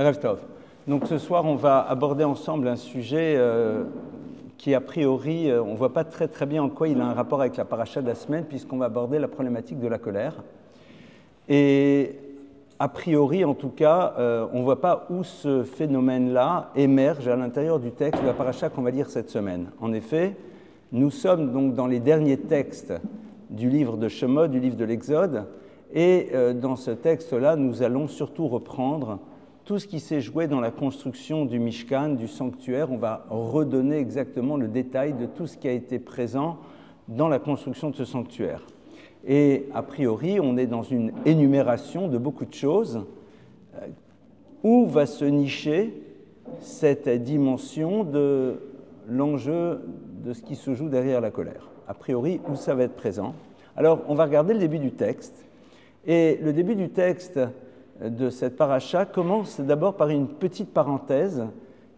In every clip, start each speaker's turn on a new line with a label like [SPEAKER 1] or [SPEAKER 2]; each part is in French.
[SPEAKER 1] Erev Tov. Donc ce soir, on va aborder ensemble un sujet qui, a priori, on ne voit pas très bien en quoi il a un rapport avec la paracha de la semaine, puisqu'on va aborder la problématique de la colère. Et a priori, en tout cas, on ne voit pas où ce phénomène-là émerge à l'intérieur du texte de la paracha qu'on va lire cette semaine. En effet, nous sommes donc dans les derniers textes du livre de Shemot, du livre de l'Exode, et dans ce texte-là, nous allons surtout reprendre tout ce qui s'est joué dans la construction du Mishkan, du sanctuaire. On va redonner exactement le détail de tout ce qui a été présent dans la construction de ce sanctuaire. Et a priori, on est dans une énumération de beaucoup de choses. Où va se nicher cette dimension de l'enjeu de ce qui se joue derrière la colère? A priori, où ça va être présent? Alors, on va regarder le début du texte. Et le début du texte de cette paracha commence d'abord par une petite parenthèse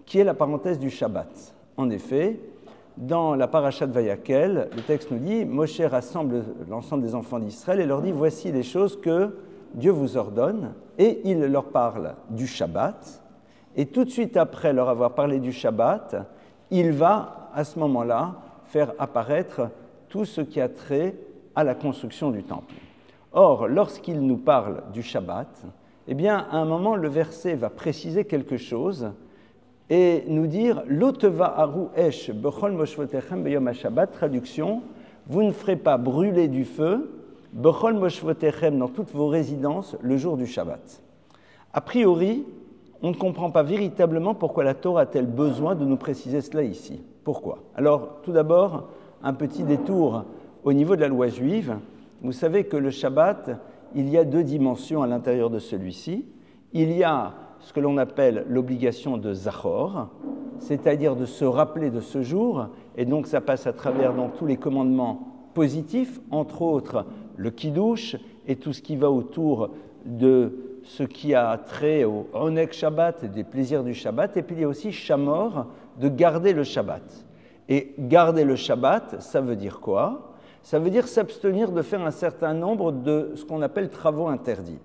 [SPEAKER 1] qui est la parenthèse du Shabbat. En effet, dans la paracha de Vayakel, le texte nous dit « Moshe rassemble l'ensemble des enfants d'Israël et leur dit « Voici les choses que Dieu vous ordonne » et il leur parle du Shabbat. Et tout de suite après leur avoir parlé du Shabbat, il va à ce moment-là faire apparaître tout ce qui a trait à la construction du temple. Or, lorsqu'il nous parle du Shabbat, eh bien, à un moment, le verset va préciser quelque chose et nous dire « L'oteva haru esh bechol moshvotechem beyom ha-Shabbat » traduction « Vous ne ferez pas brûler du feu bechol moshvotechem dans toutes vos résidences le jour du Shabbat ». A priori, on ne comprend pas véritablement pourquoi la Torah a-t-elle besoin de nous préciser cela ici. Pourquoi? Alors, tout d'abord, un petit détour au niveau de la loi juive. Vous savez que le Shabbat, il y a deux dimensions à l'intérieur de celui-ci. Il y a ce que l'on appelle l'obligation de Zachor, c'est-à-dire de se rappeler de ce jour, et donc ça passe à travers dans tous les commandements positifs, entre autres le Kiddush et tout ce qui va autour de ce qui a trait au Oneg Shabbat, des plaisirs du Shabbat, et puis il y a aussi Shamor, de garder le Shabbat. Et garder le Shabbat, ça veut dire quoi? Ça veut dire s'abstenir de faire un certain nombre de ce qu'on appelle travaux interdits.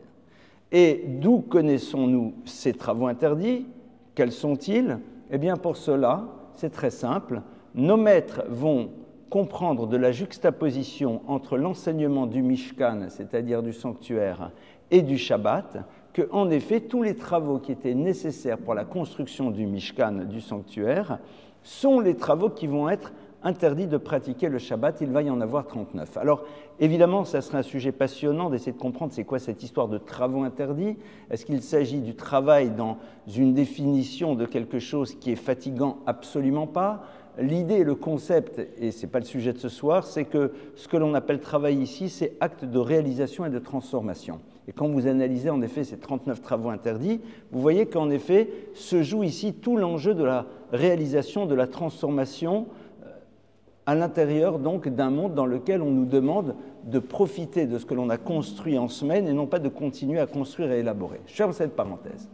[SPEAKER 1] Et d'où connaissons-nous ces travaux interdits? Quels sont-ils? Eh bien pour cela, c'est très simple. Nos maîtres vont comprendre de la juxtaposition entre l'enseignement du Mishkan, c'est-à-dire du sanctuaire, et du Shabbat, que en effet, tous les travaux qui étaient nécessaires pour la construction du Mishkan, du sanctuaire, sont les travaux qui vont être interdit de pratiquer le Shabbat, il va y en avoir 39. Alors, évidemment, ça serait un sujet passionnant d'essayer de comprendre c'est quoi cette histoire de travaux interdits. Est-ce qu'il s'agit du travail dans une définition de quelque chose qui est fatigant? Absolument pas. L'idée, le concept, et ce n'est pas le sujet de ce soir, c'est que ce que l'on appelle travail ici, c'est acte de réalisation et de transformation. Et quand vous analysez en effet ces 39 travaux interdits, vous voyez qu'en effet se joue ici tout l'enjeu de la réalisation, de la transformation à l'intérieur donc d'un monde dans lequel on nous demande de profiter de ce que l'on a construit en semaine et non pas de continuer à construire et élaborer. Je ferme cette parenthèse.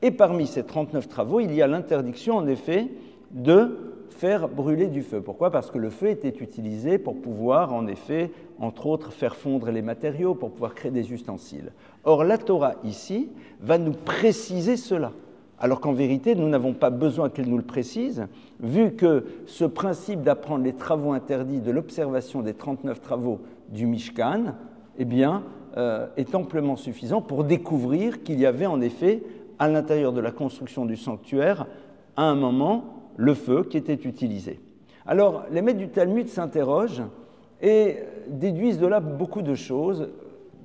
[SPEAKER 1] Et parmi ces 39 travaux, il y a l'interdiction en effet de faire brûler du feu. Pourquoi? Parce que le feu était utilisé pour pouvoir en effet, entre autres, faire fondre les matériaux, pour pouvoir créer des ustensiles. Or, la Torah ici va nous préciser cela. Alors qu'en vérité, nous n'avons pas besoin qu'elle nous le précise, vu que ce principe d'apprendre les travaux interdits de l'observation des 39 travaux du Mishkan, eh bien, est amplement suffisant pour découvrir qu'il y avait en effet, à l'intérieur de la construction du sanctuaire, à un moment, le feu qui était utilisé. Alors, les maîtres du Talmud s'interrogent et déduisent de là beaucoup de choses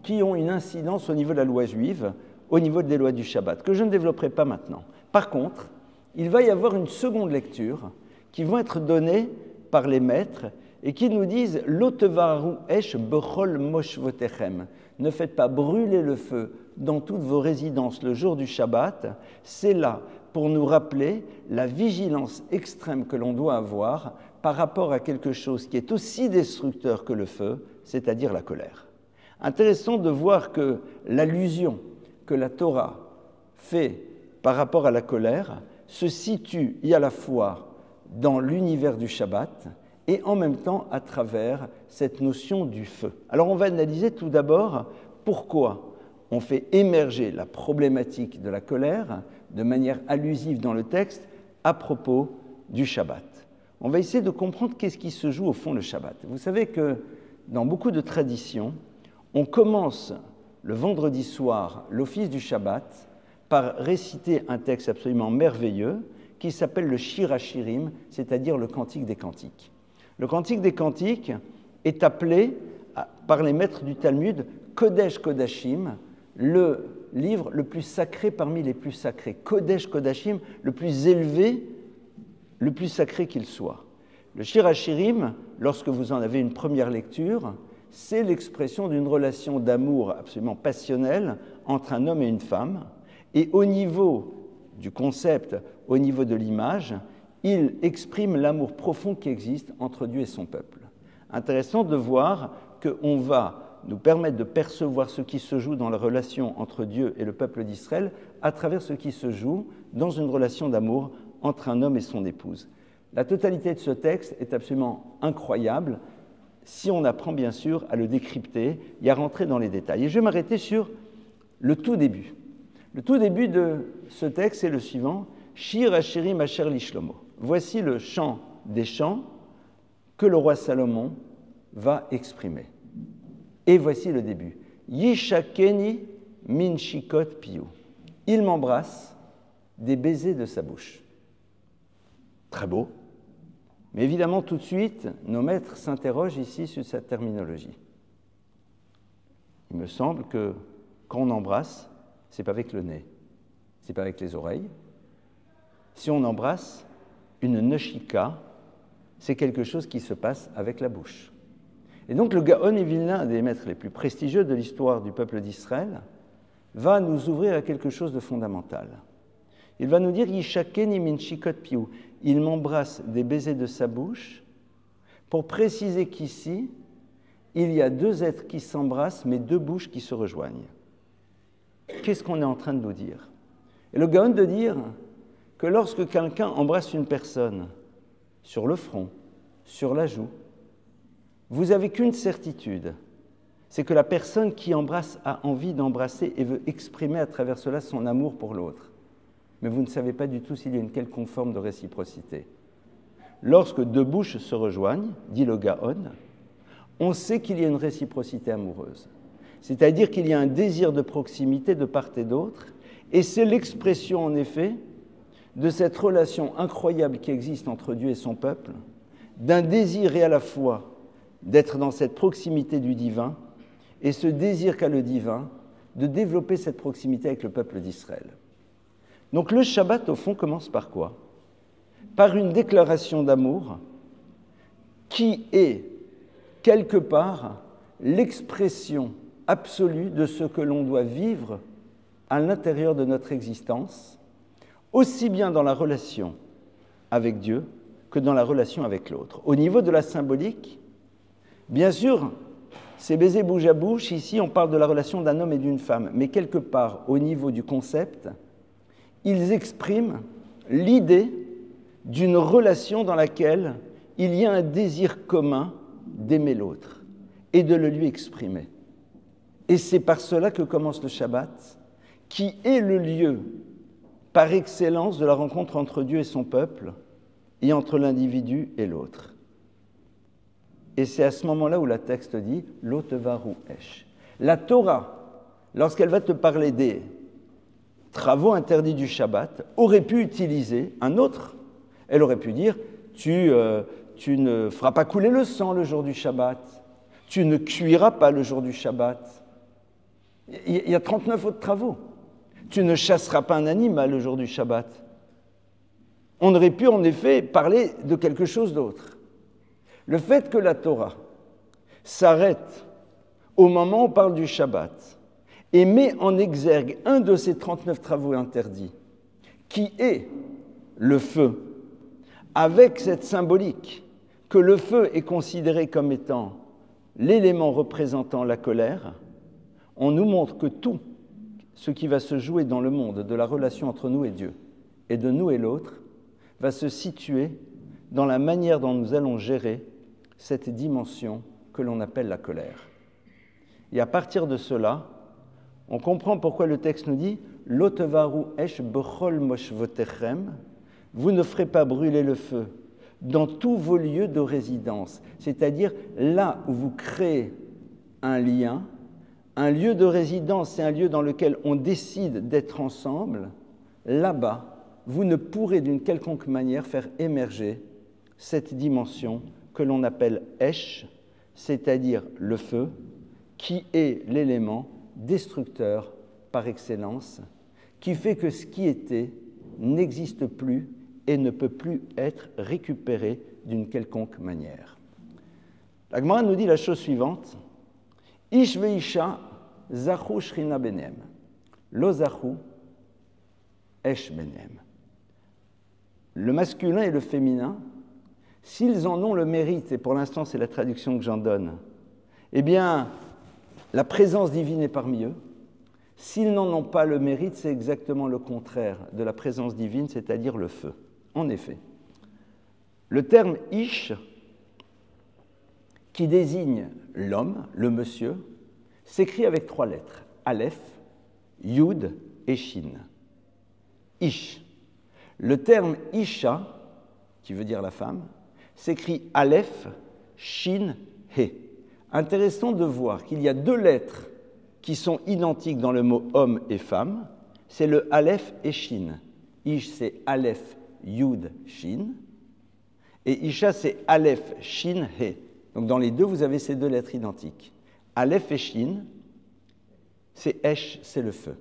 [SPEAKER 1] qui ont une incidence au niveau de la loi juive, au niveau des lois du Shabbat, que je ne développerai pas maintenant. Par contre, il va y avoir une seconde lecture qui va être donnée par les maîtres et qui nous disent « L'otevaru esh bechol moshvotechem » ne faites pas brûler le feu dans toutes vos résidences le jour du Shabbat, c'est là pour nous rappeler la vigilance extrême que l'on doit avoir par rapport à quelque chose qui est aussi destructeur que le feu, c'est-à-dire la colère. Intéressant de voir que l'allusion que la Torah fait par rapport à la colère se situe à la fois dans l'univers du Shabbat et en même temps à travers cette notion du feu. Alors on va analyser tout d'abord pourquoi on fait émerger la problématique de la colère de manière allusive dans le texte à propos du Shabbat. On va essayer de comprendre qu'est-ce qui se joue au fond le Shabbat. Vous savez que dans beaucoup de traditions, on commence le vendredi soir l'office du Shabbat par réciter un texte absolument merveilleux qui s'appelle le Shir HaShirim, c'est-à-dire le Cantique des Cantiques. Le Cantique des Cantiques est appelé par les maîtres du Talmud Kodesh Kodashim, le livre le plus sacré parmi les plus sacrés. Kodesh Kodashim, le plus élevé, le plus sacré qu'il soit. Le Shir HaShirim, lorsque vous en avez une première lecture, c'est l'expression d'une relation d'amour absolument passionnelle entre un homme et une femme. Et au niveau du concept, au niveau de l'image, il exprime l'amour profond qui existe entre Dieu et son peuple. Intéressant de voir qu'on va nous permettre de percevoir ce qui se joue dans la relation entre Dieu et le peuple d'Israël à travers ce qui se joue dans une relation d'amour entre un homme et son épouse. La totalité de ce texte est absolument incroyable si on apprend bien sûr à le décrypter et à rentrer dans les détails. Et je vais m'arrêter sur le tout début. Le tout début de ce texte est le suivant, Shir HaShirim Asher li Shlomo. Voici le chant des chants que le roi Salomon va exprimer. Et voici le début. Yishakeni min shikot piyu. Il m'embrasse des baisers de sa bouche. Très beau. Mais évidemment, tout de suite, nos maîtres s'interrogent ici sur cette terminologie. Il me semble que quand on embrasse, ce n'est pas avec le nez, ce n'est pas avec les oreilles. Si on embrasse une neshika, c'est quelque chose qui se passe avec la bouche. Et donc le Gaon Vilna, un des maîtres les plus prestigieux de l'histoire du peuple d'Israël, va nous ouvrir à quelque chose de fondamental. Il va nous dire « Yishakeni min shikot piu » il m'embrasse des baisers de sa bouche, pour préciser qu'ici, il y a deux êtres qui s'embrassent, mais deux bouches qui se rejoignent. Qu'est-ce qu'on est en train de nous dire? Et le Gaon de dire que lorsque quelqu'un embrasse une personne sur le front, sur la joue, vous n'avez qu'une certitude, c'est que la personne qui embrasse a envie d'embrasser et veut exprimer à travers cela son amour pour l'autre. Mais vous ne savez pas du tout s'il y a une quelconque forme de réciprocité. Lorsque deux bouches se rejoignent, dit le Gaon, on sait qu'il y a une réciprocité amoureuse. C'est-à-dire qu'il y a un désir de proximité de part et d'autre, et c'est l'expression en effet de cette relation incroyable qui existe entre Dieu et son peuple, d'un désir et à la fois d'être dans cette proximité du divin, et ce désir qu'a le divin de développer cette proximité avec le peuple d'Israël. Donc le Shabbat, au fond, commence par quoi? Par une déclaration d'amour qui est, quelque part, l'expression absolue de ce que l'on doit vivre à l'intérieur de notre existence, aussi bien dans la relation avec Dieu que dans la relation avec l'autre. Au niveau de la symbolique, bien sûr, ces baisers bouche à bouche, ici on parle de la relation d'un homme et d'une femme, mais quelque part, au niveau du concept, ils expriment l'idée d'une relation dans laquelle il y a un désir commun d'aimer l'autre et de le lui exprimer. Et c'est par cela que commence le Shabbat, qui est le lieu par excellence de la rencontre entre Dieu et son peuple et entre l'individu et l'autre. Et c'est à ce moment-là où le texte dit « Lo tevaru esh ». La Torah, lorsqu'elle va te parler des travaux interdits du Shabbat, aurait pu utiliser un autre. Elle aurait pu dire tu ne feras pas couler le sang le jour du Shabbat, tu ne cuiras pas le jour du Shabbat. Il y a 39 autres travaux. Tu ne chasseras pas un animal le jour du Shabbat. On aurait pu en effet parler de quelque chose d'autre. Le fait que la Torah s'arrête au moment où on parle du Shabbat et met en exergue un de ces 39 travaux interdits, qui est le feu, avec cette symbolique que le feu est considéré comme étant l'élément représentant la colère, on nous montre que tout ce qui va se jouer dans le monde de la relation entre nous et Dieu, et de nous et l'autre, va se situer dans la manière dont nous allons gérer cette dimension que l'on appelle la colère. Et à partir de cela, On comprend pourquoi le texte nous dit « Lotevaru esh bechol moshvotechem » vous ne ferez pas brûler le feu dans tous vos lieux de résidence, c'est-à-dire là où vous créez un lien, un lieu de résidence, c'est un lieu dans lequel on décide d'être ensemble, là-bas, vous ne pourrez d'une quelconque manière faire émerger cette dimension que l'on appelle Esh, c'est-à-dire le feu, qui est l'élément destructeur par excellence, qui fait que ce qui était n'existe plus et ne peut plus être récupéré d'une quelconque manière. La Gemara nous dit la chose suivante, Ish veisha zachu shrina benem, lo zachu esh benem. Le masculin et le féminin, s'ils en ont le mérite, et pour l'instant c'est la traduction que j'en donne, eh bien, la présence divine est parmi eux. S'ils n'en ont pas le mérite, c'est exactement le contraire de la présence divine, c'est-à-dire le feu. En effet, le terme « ish », qui désigne l'homme, le monsieur, s'écrit avec 3 lettres, Aleph, Yud et Shin. Ish. Le terme « isha », qui veut dire la femme, s'écrit Aleph, Shin, He. Intéressant de voir qu'il y a 2 lettres qui sont identiques dans le mot homme et femme, c'est le Aleph et Shin. Ish, c'est Aleph, Yud, Shin, et Isha, c'est Aleph, Shin, He. Donc dans les deux, vous avez ces 2 lettres identiques. Aleph et Shin, c'est Esh, c'est le feu.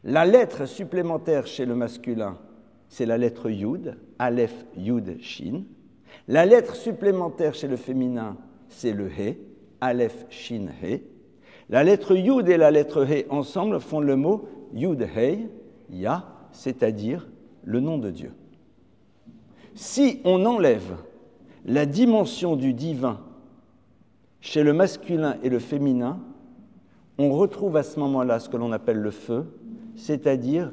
[SPEAKER 1] La lettre supplémentaire chez le masculin, c'est la lettre Yud, Aleph, Yud, Shin. La lettre supplémentaire chez le féminin, c'est le He, Aleph, Shin, He. La lettre Yud et la lettre He ensemble font le mot Yud, He, Ya, c'est-à-dire le nom de Dieu. Si on enlève la dimension du divin chez le masculin et le féminin, on retrouve à ce moment-là ce que l'on appelle le feu, c'est-à-dire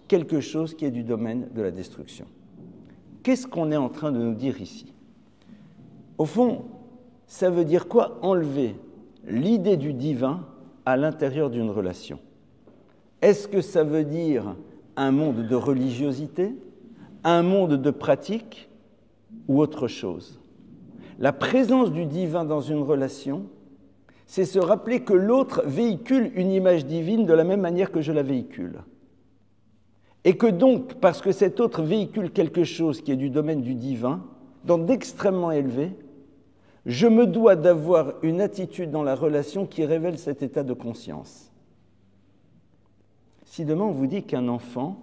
[SPEAKER 1] quelque chose qui est du domaine de la destruction. Qu'est-ce qu'on est en train de nous dire ici? Au fond, ça veut dire quoi enlever l'idée du divin à l'intérieur d'une relation? Est-ce que ça veut dire un monde de religiosité, un monde de pratique ou autre chose? La présence du divin dans une relation, c'est se rappeler que l'autre véhicule une image divine de la même manière que je la véhicule. Et que donc, parce que cet autre véhicule quelque chose qui est du domaine du divin, dans d'extrêmement élevé, je me dois d'avoir une attitude dans la relation qui révèle cet état de conscience. Si demain on vous dit qu'un enfant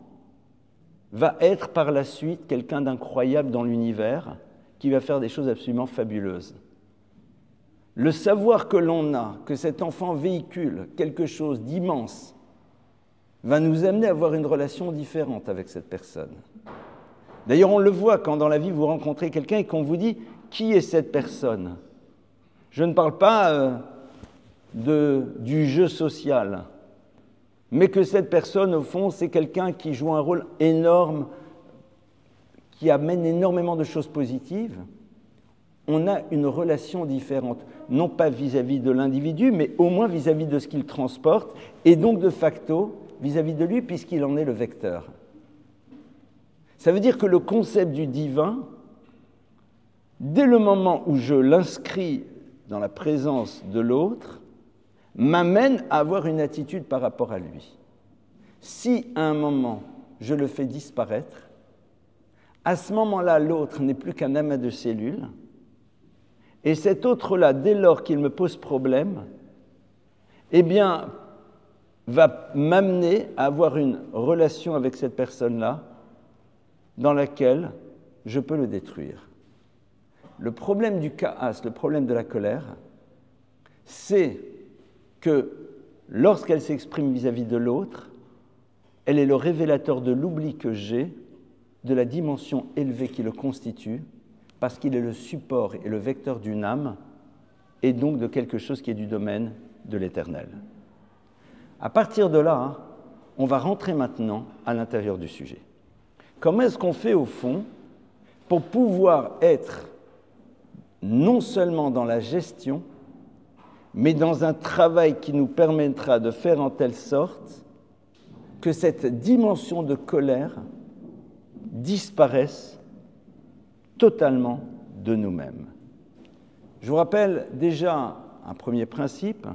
[SPEAKER 1] va être par la suite quelqu'un d'incroyable dans l'univers, qui va faire des choses absolument fabuleuses, le savoir que l'on a, que cet enfant véhicule quelque chose d'immense, va nous amener à avoir une relation différente avec cette personne. D'ailleurs, on le voit quand dans la vie vous rencontrez quelqu'un et qu'on vous dit « qui est cette personne ?» Je ne parle pas du jeu social, mais que cette personne, au fond, c'est quelqu'un qui joue un rôle énorme, qui amène énormément de choses positives. On a une relation différente, non pas vis-à-vis de l'individu, mais au moins vis-à-vis de ce qu'il transporte, et donc de facto vis-à-vis de lui, puisqu'il en est le vecteur. Ça veut dire que le concept du divin, dès le moment où je l'inscris dans la présence de l'autre, m'amène à avoir une attitude par rapport à lui. Si à un moment, je le fais disparaître, à ce moment-là, l'autre n'est plus qu'un amas de cellules, et cet autre-là, dès lors qu'il me pose problème, eh bien, va m'amener à avoir une relation avec cette personne-là dans laquelle je peux le détruire. Le problème du ka'as, le problème de la colère, c'est que lorsqu'elle s'exprime vis-à-vis de l'autre, elle est le révélateur de l'oubli que j'ai de la dimension élevée qui le constitue, parce qu'il est le support et le vecteur d'une âme, et donc de quelque chose qui est du domaine de l'éternel. À partir de là, on va rentrer maintenant à l'intérieur du sujet. Comment est-ce qu'on fait au fond pour pouvoir être non seulement dans la gestion, mais dans un travail qui nous permettra de faire en telle sorte que cette dimension de colère disparaisse totalement de nous-mêmes. Je vous rappelle déjà un premier principe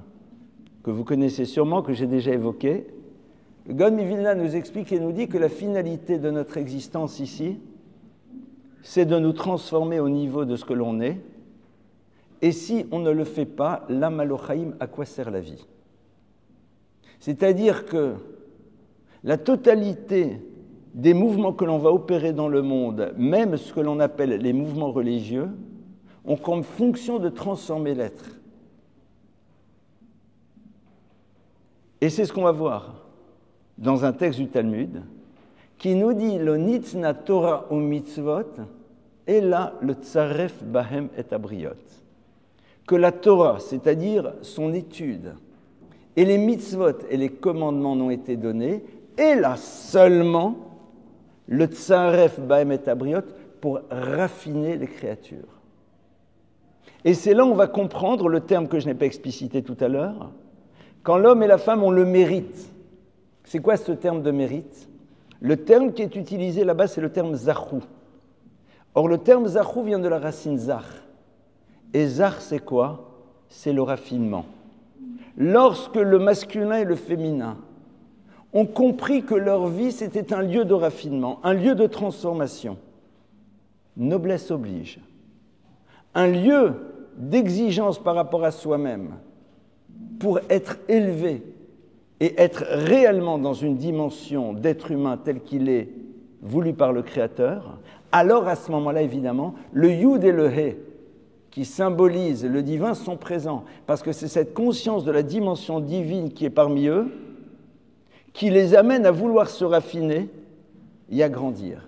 [SPEAKER 1] que vous connaissez sûrement, que j'ai déjà évoqué. Le Gaon de Vilna nous explique et nous dit que la finalité de notre existence ici, c'est de nous transformer au niveau de ce que l'on est. Et si on ne le fait pas, l'âme alochaïm, à quoi sert la vie? C'est-à-dire que la totalité des mouvements que l'on va opérer dans le monde, même ce que l'on appelle les mouvements religieux, ont comme fonction de transformer l'être. Et c'est ce qu'on va voir dans un texte du Talmud qui nous dit « Lo nitzna Torah ou mitzvot, et là le tsaref bahem et abriot » que la Torah, c'est-à-dire son étude, et les mitzvot et les commandements n'ont été donnés, et là seulement le tsaref bahem et abriot pour raffiner les créatures. Et c'est là où on va comprendre le terme que je n'ai pas explicité tout à l'heure. Quand l'homme et la femme ont le mérite, c'est quoi ce terme de mérite? Le terme qui est utilisé là-bas, c'est le terme zachou. Or, le terme zachou vient de la racine zach. Et zach, c'est quoi? C'est le raffinement. Lorsque le masculin et le féminin ont compris que leur vie, c'était un lieu de raffinement, un lieu de transformation, noblesse oblige, un lieu d'exigence par rapport à soi-même, pour être élevé et être réellement dans une dimension d'être humain tel qu'il est voulu par le Créateur, alors à ce moment-là, évidemment, le Yud et le He, qui symbolisent le divin, sont présents, parce que c'est cette conscience de la dimension divine qui est parmi eux, qui les amène à vouloir se raffiner et à grandir.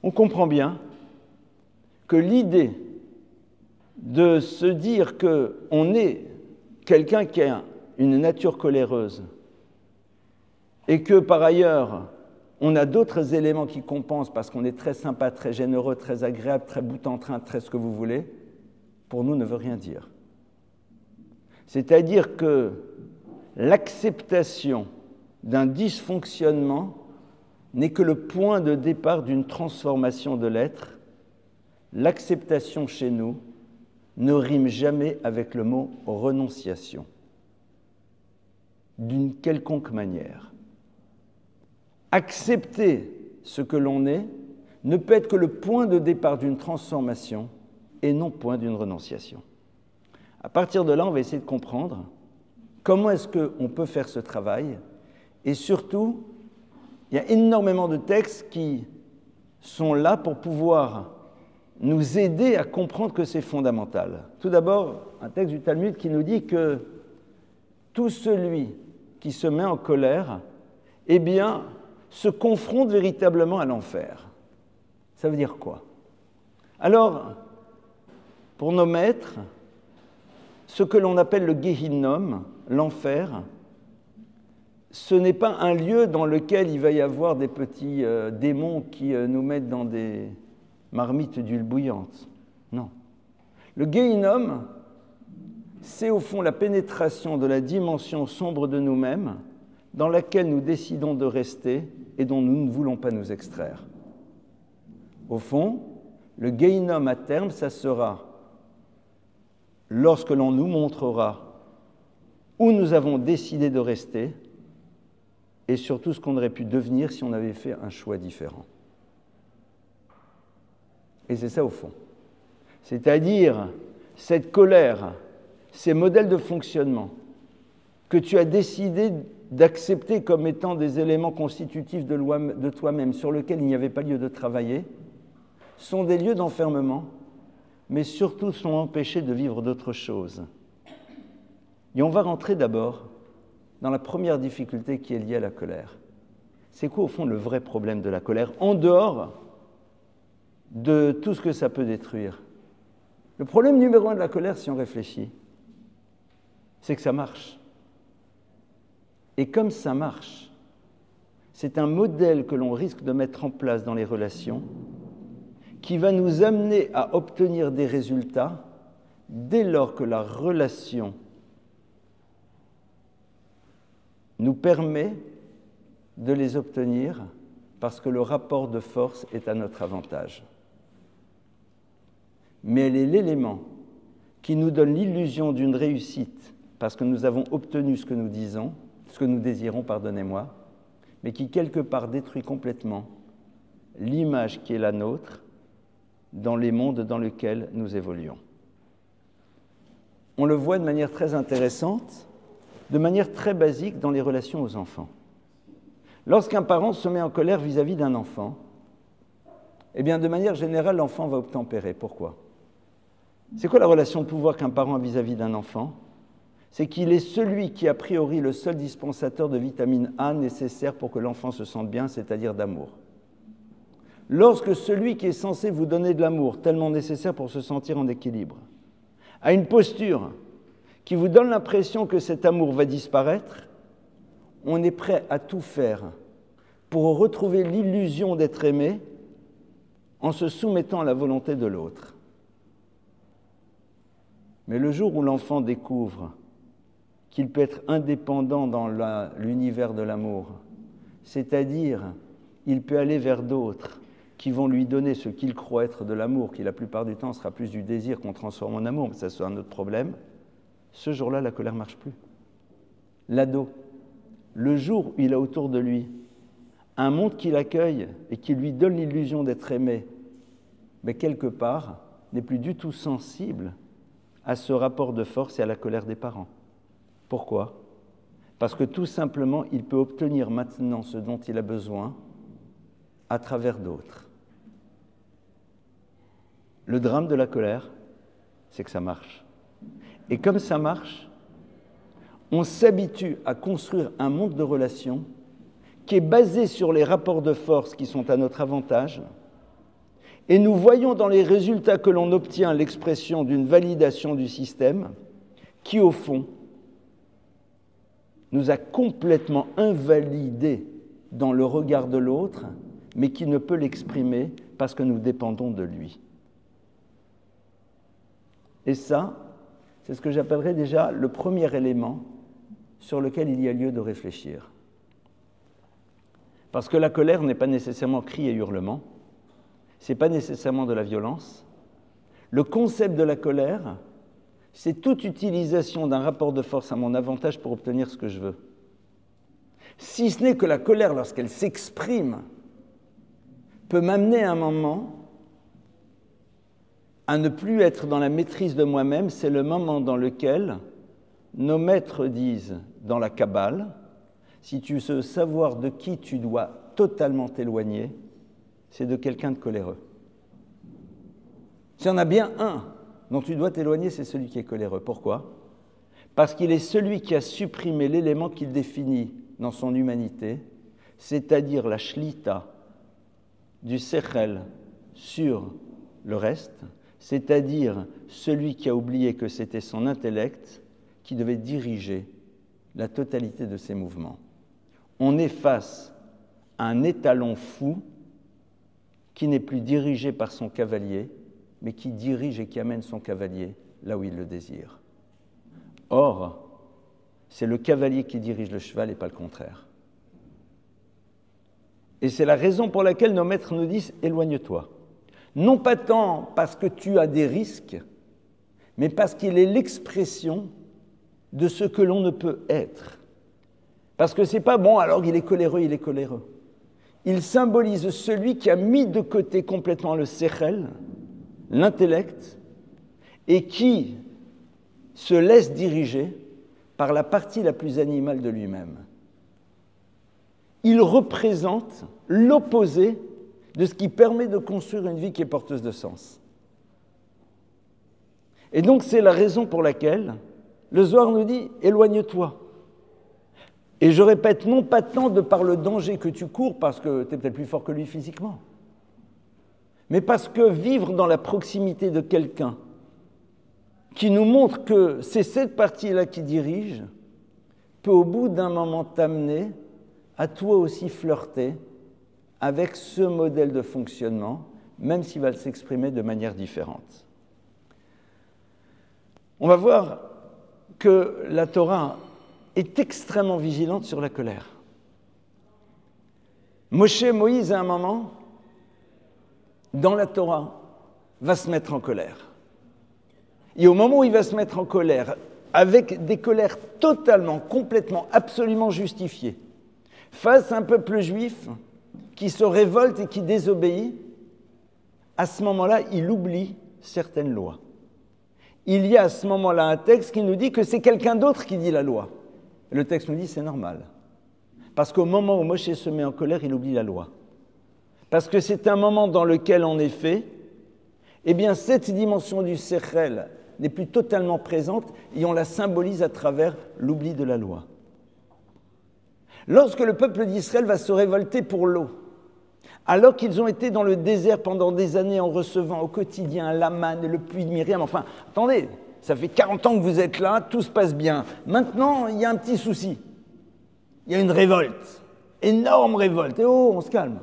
[SPEAKER 1] On comprend bien que l'idée de se dire qu'on est quelqu'un qui a une nature coléreuse et que par ailleurs on a d'autres éléments qui compensent parce qu'on est très sympa, très généreux, très agréable, très bout-en-train, très ce que vous voulez, pour nous ne veut rien dire. C'est-à-dire que l'acceptation d'un dysfonctionnement n'est que le point de départ d'une transformation de l'être. L'acceptation chez nous ne rime jamais avec le mot renonciation, d'une quelconque manière. Accepter ce que l'on est ne peut être que le point de départ d'une transformation et non point d'une renonciation. À partir de là, on va essayer de comprendre comment est-ce qu'on peut faire ce travail et surtout, il y a énormément de textes qui sont là pour pouvoir nous aider à comprendre que c'est fondamental. Tout d'abord, un texte du Talmud qui nous dit que tout celui qui se met en colère, eh bien, se confronte véritablement à l'enfer. Ça veut dire quoi? Alors, pour nos maîtres, ce que l'on appelle le Gehinnom, l'enfer, ce n'est pas un lieu dans lequel il va y avoir des petits démons qui nous mettent dans des marmites d'huile bouillante. Non. Le Gehinnom, c'est au fond la pénétration de la dimension sombre de nous-mêmes dans laquelle nous décidons de rester et dont nous ne voulons pas nous extraire. Au fond, le Gehinnom à terme, ça sera lorsque l'on nous montrera où nous avons décidé de rester et surtout ce qu'on aurait pu devenir si on avait fait un choix différent. Et c'est ça au fond. C'est-à-dire cette colère, ces modèles de fonctionnement que tu as décidé d'accepter comme étant des éléments constitutifs de toi-même sur lesquels il n'y avait pas lieu de travailler, sont des lieux d'enfermement, mais surtout sont empêchés de vivre d'autres choses. Et on va rentrer d'abord dans la première difficulté qui est liée à la colère. C'est quoi au fond le vrai problème de la colère, en dehors de tout ce que ça peut détruire? Le problème numéro 1 de la colère, si on réfléchit, c'est que ça marche. Et comme ça marche, c'est un modèle que l'on risque de mettre en place dans les relations qui va nous amener à obtenir des résultats dès lors que la relation nous permet de les obtenir parce que le rapport de force est à notre avantage. Mais elle est l'élément qui nous donne l'illusion d'une réussite parce que nous avons obtenu ce que nous disons, ce que nous désirons, pardonnez-moi, mais qui quelque part détruit complètement l'image qui est la nôtre dans les mondes dans lesquels nous évoluons. On le voit de manière très intéressante, de manière très basique dans les relations aux enfants. Lorsqu'un parent se met en colère vis-à-vis d'un enfant, eh bien, de manière générale, l'enfant va obtempérer. Pourquoi ? C'est quoi la relation de pouvoir qu'un parent a vis-à-vis d'un enfant ? C'est qu'il est celui qui, a priori, le seul dispensateur de vitamine A nécessaire pour que l'enfant se sente bien, c'est-à-dire d'amour. Lorsque celui qui est censé vous donner de l'amour, tellement nécessaire pour se sentir en équilibre, a une posture qui vous donne l'impression que cet amour va disparaître, on est prêt à tout faire pour retrouver l'illusion d'être aimé en se soumettant à la volonté de l'autre. Mais le jour où l'enfant découvre qu'il peut être indépendant dans l'univers de l'amour, c'est-à-dire il peut aller vers d'autres qui vont lui donner ce qu'il croit être de l'amour, qui la plupart du temps sera plus du désir qu'on transforme en amour, mais ça c'est un autre problème, ce jour-là, la colère ne marche plus. L'ado, le jour où il a autour de lui un monde qui l'accueille et qui lui donne l'illusion d'être aimé, mais quelque part n'est plus du tout sensible à ce rapport de force et à la colère des parents. Pourquoi ? Parce que tout simplement, il peut obtenir maintenant ce dont il a besoin à travers d'autres. Le drame de la colère, c'est que ça marche. Et comme ça marche, on s'habitue à construire un monde de relations qui est basé sur les rapports de force qui sont à notre avantage, et nous voyons dans les résultats que l'on obtient l'expression d'une validation du système qui, au fond, nous a complètement invalidés dans le regard de l'autre, mais qui ne peut l'exprimer parce que nous dépendons de lui. Et ça, c'est ce que j'appellerais déjà le premier élément sur lequel il y a lieu de réfléchir. Parce que la colère n'est pas nécessairement cri et hurlement, ce n'est pas nécessairement de la violence. Le concept de la colère, c'est toute utilisation d'un rapport de force à mon avantage pour obtenir ce que je veux. Si ce n'est que la colère, lorsqu'elle s'exprime, peut m'amener à un moment à ne plus être dans la maîtrise de moi-même, c'est le moment dans lequel nos maîtres disent, dans la Kabbale, si tu veux savoir de qui tu dois totalement t'éloigner, c'est de quelqu'un de coléreux. S'il y en a bien un dont tu dois t'éloigner, c'est celui qui est coléreux. Pourquoi ? Parce qu'il est celui qui a supprimé l'élément qu'il définit dans son humanité, c'est-à-dire la shlita du sechel sur le reste, c'est-à-dire celui qui a oublié que c'était son intellect qui devait diriger la totalité de ses mouvements. On est face à un étalon fou qui n'est plus dirigé par son cavalier, mais qui dirige et qui amène son cavalier là où il le désire. Or, c'est le cavalier qui dirige le cheval et pas le contraire. Et c'est la raison pour laquelle nos maîtres nous disent « éloigne-toi ». Non pas tant parce que tu as des risques, mais parce qu'il est l'expression de ce que l'on ne peut être. Parce que c'est pas bon, alors il est coléreux, il est coléreux. Il symbolise celui qui a mis de côté complètement le sechel, l'intellect, et qui se laisse diriger par la partie la plus animale de lui-même. Il représente l'opposé de ce qui permet de construire une vie qui est porteuse de sens. Et donc c'est la raison pour laquelle le Zohar nous dit « éloigne-toi ». Et je répète, non pas tant de par le danger que tu cours, parce que tu es peut-être plus fort que lui physiquement, mais parce que vivre dans la proximité de quelqu'un qui nous montre que c'est cette partie-là qui dirige, peut au bout d'un moment t'amener à toi aussi flirter avec ce modèle de fonctionnement, même s'il va s'exprimer de manière différente. on va voir que la Torah est extrêmement vigilante sur la colère. Moïse, à un moment, dans la Torah, va se mettre en colère. Et au moment où il va se mettre en colère, avec des colères totalement, complètement, absolument justifiées, face à un peuple juif qui se révolte et qui désobéit, à ce moment-là, il oublie certaines lois. Il y a à ce moment-là un texte qui nous dit que c'est quelqu'un d'autre qui dit la loi. Et le texte nous dit c'est normal. Parce qu'au moment où Moshe se met en colère, il oublie la loi. Parce que c'est un moment dans lequel, en effet, eh bien, cette dimension du Sechel n'est plus totalement présente et on la symbolise à travers l'oubli de la loi. Lorsque le peuple d'Israël va se révolter pour l'eau, alors qu'ils ont été dans le désert pendant des années en recevant au quotidien la manne, le puits de Myriam, enfin, attendez, ça fait 40 ans que vous êtes là, tout se passe bien. Maintenant, il y a un petit souci. Il y a une révolte, énorme révolte. Et oh, on se calme.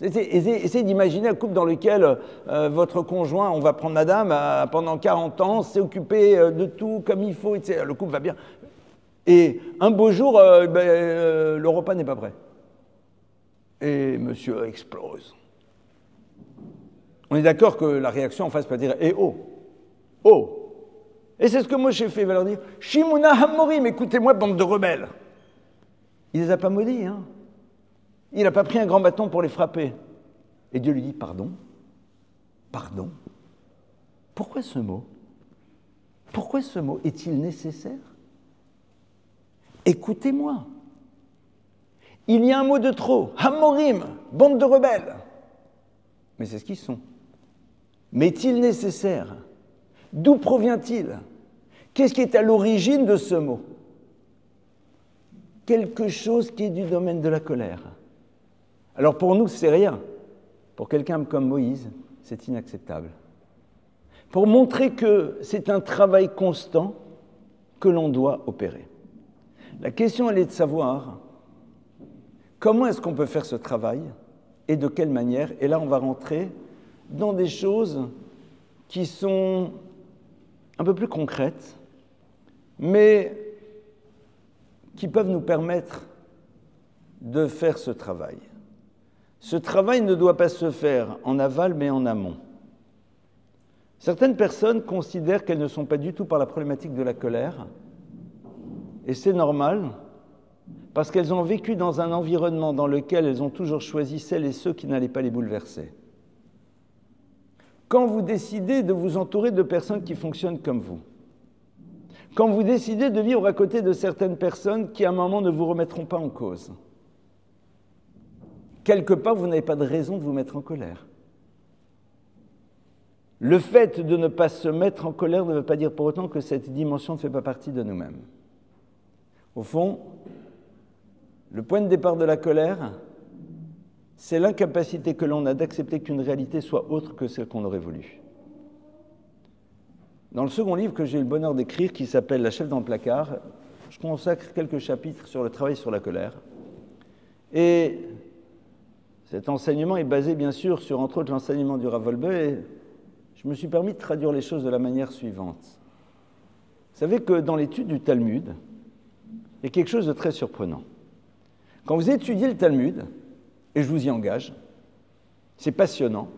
[SPEAKER 1] Essayez d'imaginer un couple dans lequel votre conjoint, on va prendre madame, pendant 40 ans, s'est occupé de tout comme il faut, etc. Le couple va bien. Et un beau jour, le repas n'est pas prêt. Et monsieur explose. On est d'accord que la réaction en face peut dire « Eh oh, oh !» Et c'est ce que Moshe fait, il va leur dire « Shimuna Hamorim, écoutez-moi, bande de rebelles !» Il ne les a pas maudits, hein. Il n'a pas pris un grand bâton pour les frapper. Et Dieu lui dit « Pardon ? Pardon ? Pourquoi ce mot ? Pourquoi ce mot est-il nécessaire ? Écoutez-moi. Il y a un mot de trop. Hamorim, bande de rebelles. Mais c'est ce qu'ils sont. Mais est-il nécessaire ? D'où provient-il ? Qu'est-ce qui est à l'origine de ce mot ? Quelque chose qui est du domaine de la colère. Alors pour nous, c'est rien. Pour quelqu'un comme Moïse, c'est inacceptable. Pour montrer que c'est un travail constant que l'on doit opérer. La question, elle est de savoir comment est-ce qu'on peut faire ce travail et de quelle manière. Et là, on va rentrer dans des choses qui sont un peu plus concrètes, mais qui peuvent nous permettre de faire ce travail. Ce travail ne doit pas se faire en aval, mais en amont. Certaines personnes considèrent qu'elles ne sont pas du tout par la problématique de la colère, et c'est normal, parce qu'elles ont vécu dans un environnement dans lequel elles ont toujours choisi celles et ceux qui n'allaient pas les bouleverser. Quand vous décidez de vous entourer de personnes qui fonctionnent comme vous, quand vous décidez de vivre à côté de certaines personnes qui à un moment ne vous remettront pas en cause, quelque part vous n'avez pas de raison de vous mettre en colère. Le fait de ne pas se mettre en colère ne veut pas dire pour autant que cette dimension ne fait pas partie de nous-mêmes. Au fond, le point de départ de la colère, c'est l'incapacité que l'on a d'accepter qu'une réalité soit autre que celle qu'on aurait voulu. Dans le second livre que j'ai eu le bonheur d'écrire, qui s'appelle « La chef dans le placard », je consacre quelques chapitres sur le travail sur la colère. Et cet enseignement est basé bien sûr sur, entre autres, l'enseignement du Rav Wolbe, et je me suis permis de traduire les choses de la manière suivante. Vous savez que dans l'étude du Talmud, il y a quelque chose de très surprenant. Quand vous étudiez le Talmud, et je vous y engage, c'est passionnant,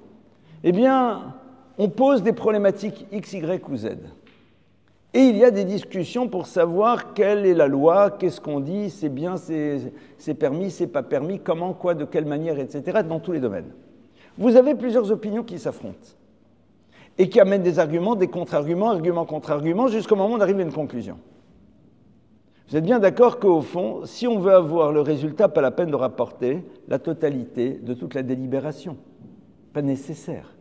[SPEAKER 1] eh bien, on pose des problématiques X, Y ou Z. Et il y a des discussions pour savoir quelle est la loi, qu'est-ce qu'on dit, c'est bien, c'est permis, c'est pas permis, comment, quoi, de quelle manière, etc., dans tous les domaines. Vous avez plusieurs opinions qui s'affrontent et qui amènent des arguments, des contre-arguments, arguments contre arguments, jusqu'au moment où on arrive à une conclusion. Vous êtes bien d'accord qu'au fond, si on veut avoir le résultat, pas la peine de rapporter la totalité de toute la délibération. Pas nécessaire.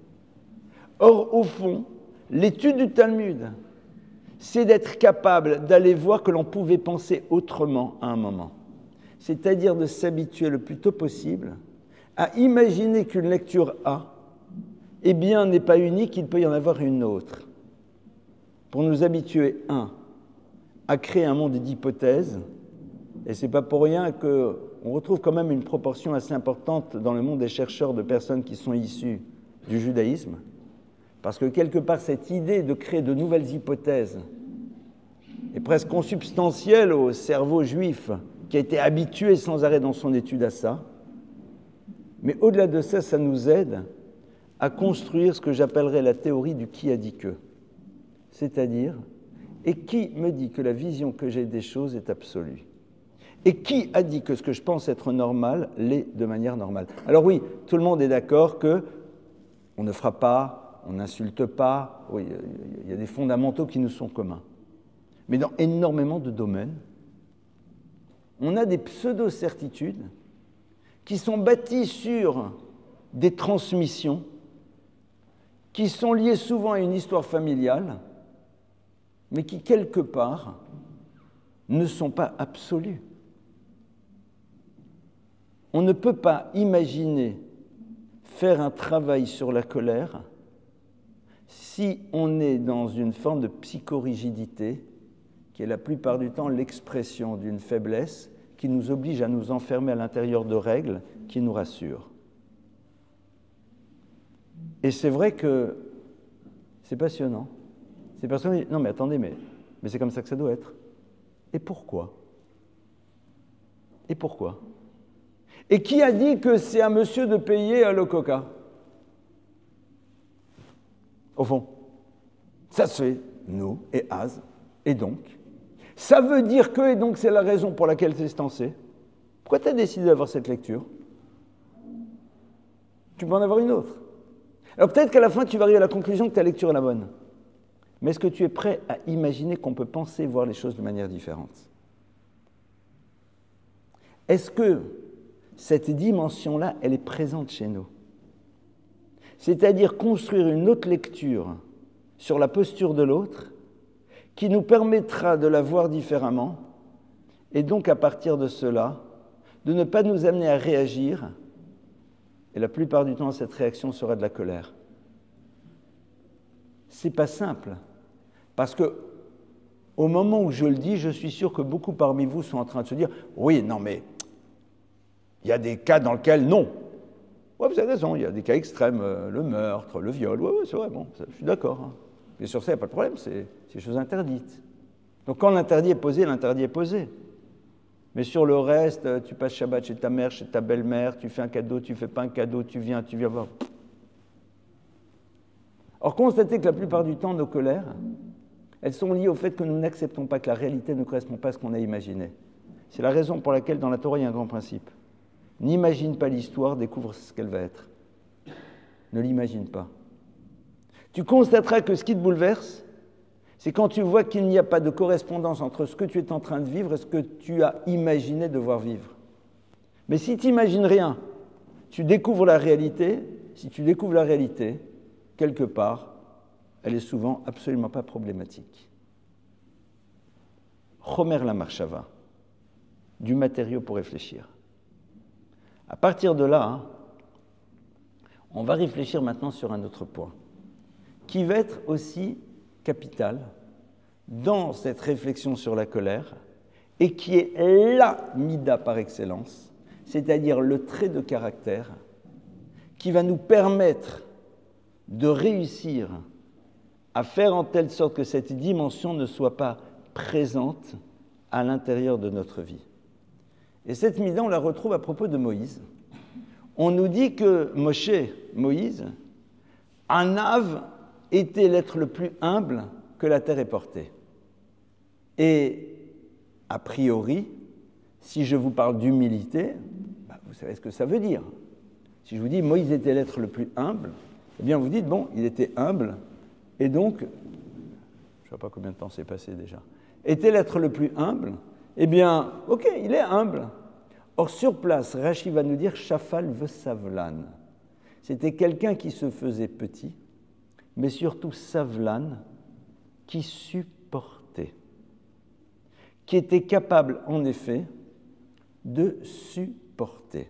[SPEAKER 1] Or, au fond, l'étude du Talmud, c'est d'être capable d'aller voir que l'on pouvait penser autrement à un moment. C'est-à-dire de s'habituer le plus tôt possible à imaginer qu'une lecture A, eh bien, n'est pas unique, il peut y en avoir une autre. Pour nous habituer, à créer un monde d'hypothèses, et ce n'est pas pour rien qu'on retrouve quand même une proportion assez importante dans le monde des chercheurs de personnes qui sont issues du judaïsme, parce que quelque part cette idée de créer de nouvelles hypothèses est presque consubstantielle au cerveau juif qui a été habitué sans arrêt dans son étude à ça. Mais au-delà de ça, ça nous aide à construire ce que j'appellerais la théorie du qui a dit que. C'est-à-dire, et qui me dit que la vision que j'ai des choses est absolue? Et qui a dit que ce que je pense être normal l'est de manière normale? Alors oui, tout le monde est d'accord qu'on ne frappe pas, on n'insulte pas, oui, il y a des fondamentaux qui nous sont communs. Mais dans énormément de domaines, on a des pseudo-certitudes qui sont bâties sur des transmissions, qui sont liées souvent à une histoire familiale, mais qui, quelque part, ne sont pas absolues. On ne peut pas imaginer faire un travail sur la colère si on est dans une forme de psychorigidité qui est la plupart du temps l'expression d'une faiblesse qui nous oblige à nous enfermer à l'intérieur de règles qui nous rassurent. Et c'est vrai que c'est passionnant. Ces personnes disent « Non mais attendez, mais c'est comme ça que ça doit être. » Et pourquoi? Et pourquoi? Et qui a dit que c'est à monsieur de payer le coca? Au fond, ça se fait, nous, et as, et donc. Ça veut dire que, et donc c'est la raison pour laquelle c'est instancé. Pourquoi tu as décidé d'avoir cette lecture? Tu peux en avoir une autre. Alors peut-être qu'à la fin, tu vas arriver à la conclusion que ta lecture est la bonne. Mais est-ce que tu es prêt à imaginer qu'on peut penser, voir les choses de manière différente? Est-ce que cette dimension-là, elle est présente chez nous? C'est-à-dire construire une autre lecture sur la posture de l'autre qui nous permettra de la voir différemment et donc à partir de cela, de ne pas nous amener à réagir, et la plupart du temps, cette réaction sera de la colère. C'est pas simple, parce que au moment où je le dis, je suis sûr que beaucoup parmi vous sont en train de se dire « Oui, non mais, il y a des cas dans lesquels non. » Oui, vous avez raison, il y a des cas extrêmes, le meurtre, le viol, oui, c'est vrai, bon, ça, je suis d'accord. Hein. Mais sur ça, il n'y a pas de problème, c'est des choses interdites. Donc quand l'interdit est posé, l'interdit est posé. Mais sur le reste, tu passes Shabbat chez ta mère, chez ta belle-mère, tu fais un cadeau, tu ne fais pas un cadeau, tu viens voir. Or, constatez que la plupart du temps, nos colères, elles sont liées au fait que nous n'acceptons pas que la réalité ne correspond pas à ce qu'on a imaginé. C'est la raison pour laquelle dans la Torah, il y a un grand principe. N'imagine pas l'histoire, découvre ce qu'elle va être. Ne l'imagine pas. Tu constateras que ce qui te bouleverse, c'est quand tu vois qu'il n'y a pas de correspondance entre ce que tu es en train de vivre et ce que tu as imaginé devoir vivre. Mais si tu n'imagines rien, tu découvres la réalité. Si tu découvres la réalité, quelque part, elle est souvent absolument pas problématique. Chomer la marchava, du matériau pour réfléchir. À partir de là, on va réfléchir maintenant sur un autre point, qui va être aussi capital dans cette réflexion sur la colère et qui est la mida par excellence, c'est-à-dire le trait de caractère qui va nous permettre de réussir à faire en telle sorte que cette dimension ne soit pas présente à l'intérieur de notre vie. Et cette mida, on la retrouve à propos de Moïse. On nous dit que Moïse, Anav était l'être le plus humble que la terre ait porté. Et, a priori, si je vous parle d'humilité, vous savez ce que ça veut dire. Si je vous dis Moïse était l'être le plus humble, eh bien vous dites, bon, il était humble, et donc, je ne sais pas combien de temps s'est passé déjà, était l'être le plus humble, eh bien, ok, il est humble. Or, sur place, Rashi va nous dire Shafal vesavlan. C'était quelqu'un qui se faisait petit, mais surtout savlan, qui supportait, qui était capable, en effet, de supporter.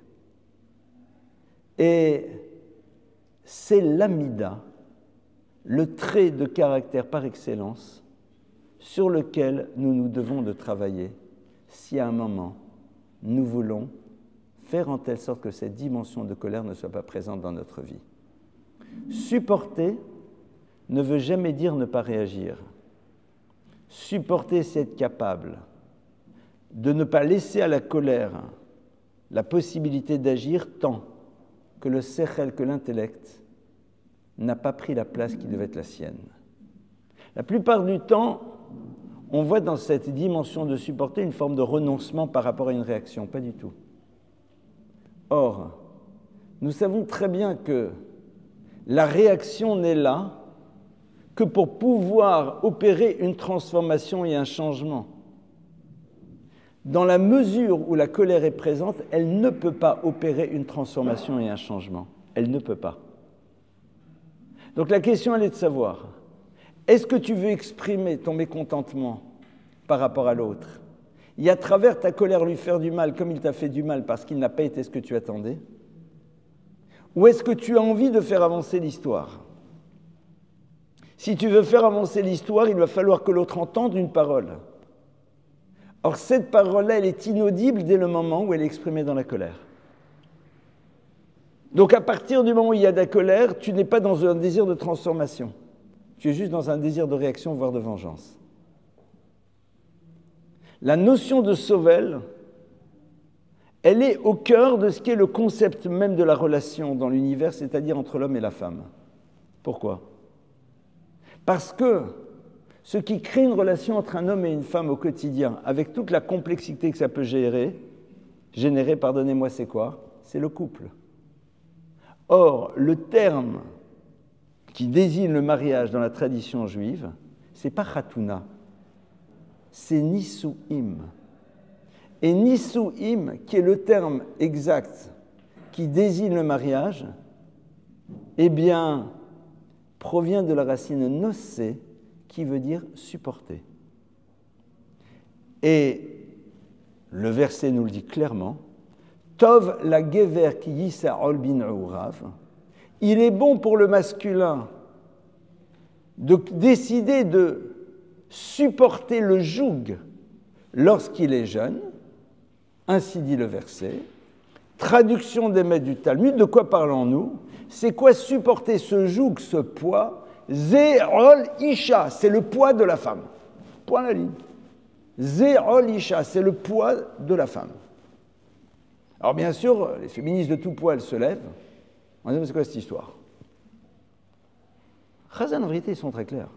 [SPEAKER 1] Et c'est l'amida, le trait de caractère par excellence, sur lequel nous nous devons de travailler si à un moment nous voulons faire en telle sorte que cette dimension de colère ne soit pas présente dans notre vie. Supporter ne veut jamais dire ne pas réagir. Supporter, c'est être capable de ne pas laisser à la colère la possibilité d'agir tant que le sechel, que l'intellect, n'a pas pris la place qui devait être la sienne. La plupart du temps, on voit dans cette dimension de supporter une forme de renoncement par rapport à une réaction, pas du tout. Or, nous savons très bien que la réaction n'est là que pour pouvoir opérer une transformation et un changement. Dans la mesure où la colère est présente, elle ne peut pas opérer une transformation et un changement. Elle ne peut pas. Donc la question, elle est de savoir, est-ce que tu veux exprimer ton mécontentement par rapport à l'autre et à travers ta colère lui faire du mal comme il t'a fait du mal parce qu'il n'a pas été ce que tu attendais? Ou est-ce que tu as envie de faire avancer l'histoire? Si tu veux faire avancer l'histoire, il va falloir que l'autre entende une parole. Or, cette parole-là, elle est inaudible dès le moment où elle est exprimée dans la colère. Donc, à partir du moment où il y a de la colère, tu n'es pas dans un désir de transformation. Tu es juste dans un désir de réaction, voire de vengeance. La notion de Sauvel, elle est au cœur de ce qu'est le concept même de la relation dans l'univers, c'est-à-dire entre l'homme et la femme. Pourquoi ? Parce que ce qui crée une relation entre un homme et une femme au quotidien, avec toute la complexité que ça peut générer, pardonnez-moi, c'est quoi ? C'est le couple. Or, le terme qui désigne le mariage dans la tradition juive, c'est pas Khatouna, c'est Nisu'im. Et Nisu'im, qui est le terme exact qui désigne le mariage, eh bien, provient de la racine nosé, qui veut dire supporter. Et le verset nous le dit clairement, Tov la gever ki yisa'ol bin urav, il est bon pour le masculin de décider de supporter le joug lorsqu'il est jeune, ainsi dit le verset. Traduction des maîtres du Talmud, de quoi parlons-nous? C'est quoi supporter ce joug, ce poids? Ze'ol isha, c'est le poids de la femme. Point la ligne. Ze'ol isha, c'est le poids de la femme. Alors bien sûr, les féministes de tout poids, elles se lèvent. On dit, mais c'est quoi cette histoire? Chazal, en vérité, ils sont très clairs.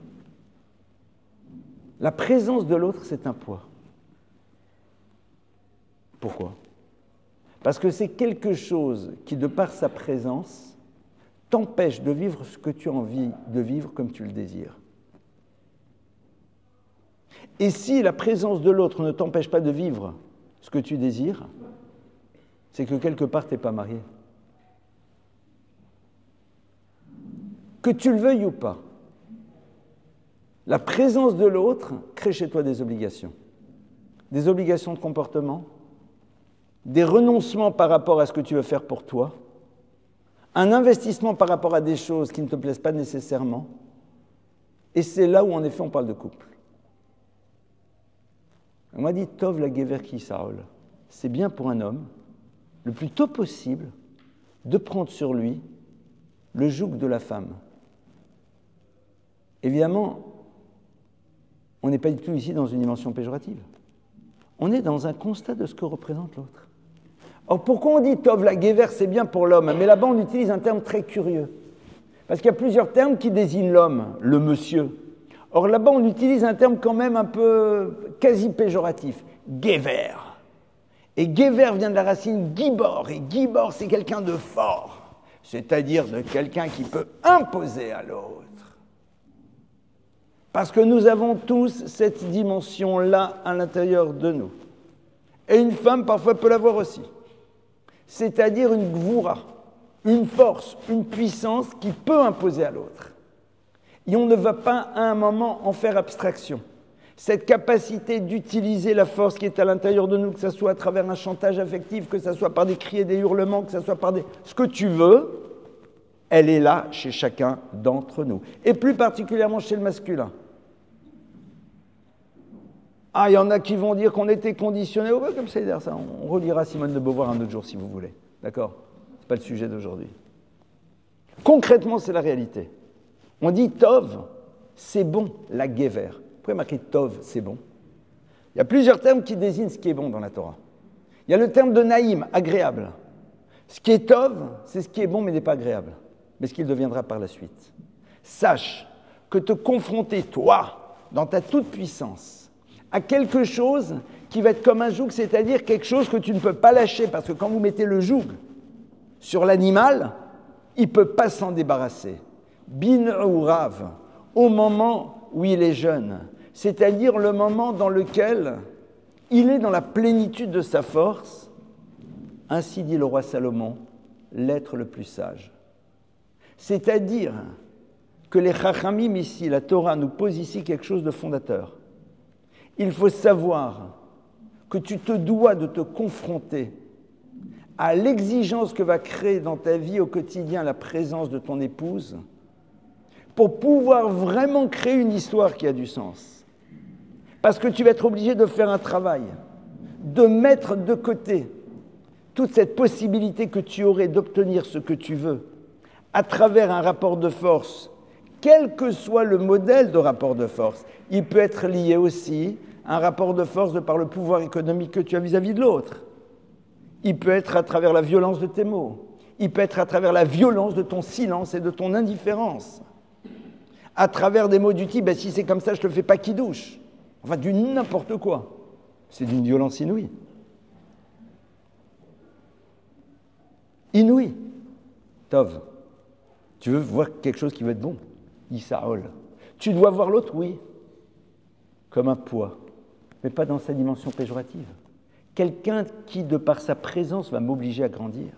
[SPEAKER 1] La présence de l'autre, c'est un poids. Pourquoi? Parce que c'est quelque chose qui, de par sa présence, t'empêche de vivre ce que tu as envie de vivre comme tu le désires. Et si la présence de l'autre ne t'empêche pas de vivre ce que tu désires, c'est que quelque part, tu n'es pas marié. Que tu le veuilles ou pas, la présence de l'autre crée chez toi des obligations de comportement, des renoncements par rapport à ce que tu veux faire pour toi, un investissement par rapport à des choses qui ne te plaisent pas nécessairement, et c'est là où, en effet, on parle de couple. On m'a dit, Tov la gever ki yisa'ol, c'est bien pour un homme, le plus tôt possible, de prendre sur lui le joug de la femme. Évidemment, on n'est pas du tout ici dans une dimension péjorative. On est dans un constat de ce que représente l'autre. Or, pourquoi on dit Tov la gever, c'est bien pour l'homme? Mais là-bas, on utilise un terme très curieux. Parce qu'il y a plusieurs termes qui désignent l'homme, le monsieur. Or, là-bas, on utilise un terme quand même un peu quasi péjoratif, gever. Et gever vient de la racine gibor. Et gibor, c'est quelqu'un de fort. C'est-à-dire de quelqu'un qui peut imposer à l'autre. Parce que nous avons tous cette dimension-là à l'intérieur de nous. Et une femme, parfois, peut l'avoir aussi. C'est-à-dire une gvoura, une force, une puissance qui peut imposer à l'autre. Et on ne va pas à un moment en faire abstraction. Cette capacité d'utiliser la force qui est à l'intérieur de nous, que ce soit à travers un chantage affectif, que ce soit par des cris et des hurlements, que ce soit par ce que tu veux, elle est là chez chacun d'entre nous. Et plus particulièrement chez le masculin. Ah, il y en a qui vont dire qu'on était conditionnés. Oh, comme ça, ça, on relira Simone de Beauvoir un autre jour, si vous voulez. D'accord? Ce n'est pas le sujet d'aujourd'hui. Concrètement, c'est la réalité. On dit Tov, c'est bon, la gever. Pourquoi il y a marqué Tov, c'est bon? Il y a plusieurs termes qui désignent ce qui est bon dans la Torah. Il y a le terme de Naïm, agréable. Ce qui est Tov, c'est ce qui est bon mais n'est pas agréable, mais ce qu'il deviendra par la suite. Sache que te confronter, toi, dans ta toute-puissance, à quelque chose qui va être comme un joug, c'est-à-dire quelque chose que tu ne peux pas lâcher, parce que quand vous mettez le joug sur l'animal, il ne peut pas s'en débarrasser. Bin ou Rav, au moment où il est jeune, c'est-à-dire le moment dans lequel il est dans la plénitude de sa force, ainsi dit le roi Salomon, l'être le plus sage. C'est-à-dire que les Chachamim ici, la Torah nous pose ici quelque chose de fondateur. Il faut savoir que tu te dois de te confronter à l'exigence que va créer dans ta vie au quotidien la présence de ton épouse pour pouvoir vraiment créer une histoire qui a du sens. Parce que tu vas être obligé de faire un travail, de mettre de côté toute cette possibilité que tu aurais d'obtenir ce que tu veux à travers un rapport de force, quel que soit le modèle de rapport de force. Il peut être lié aussi à un rapport de force de par le pouvoir économique que tu as vis-à-vis de l'autre. Il peut être à travers la violence de tes mots. Il peut être à travers la violence de ton silence et de ton indifférence. À travers des mots du type, si c'est comme ça, je ne te fais pas qui-douche. Enfin, du n'importe quoi. C'est d'une violence inouïe. Inouïe. Tov, tu veux voir quelque chose qui va être bon? Yisraël. Tu dois voir l'autre, oui, comme un poids, mais pas dans sa dimension péjorative. Quelqu'un qui, de par sa présence, va m'obliger à grandir,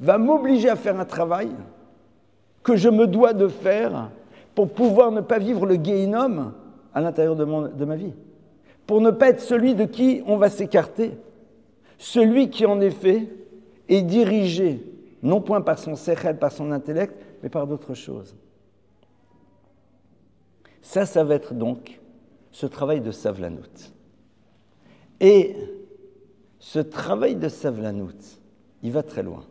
[SPEAKER 1] va m'obliger à faire un travail que je me dois de faire pour pouvoir ne pas vivre le guéhinnom à l'intérieur de ma vie, pour ne pas être celui de qui on va s'écarter, celui qui, en effet, est dirigé, non point par son sechel, par son intellect, mais par d'autres choses. Ça va être donc ce travail de Savlanout. Et ce travail de Savlanout, il va très loin.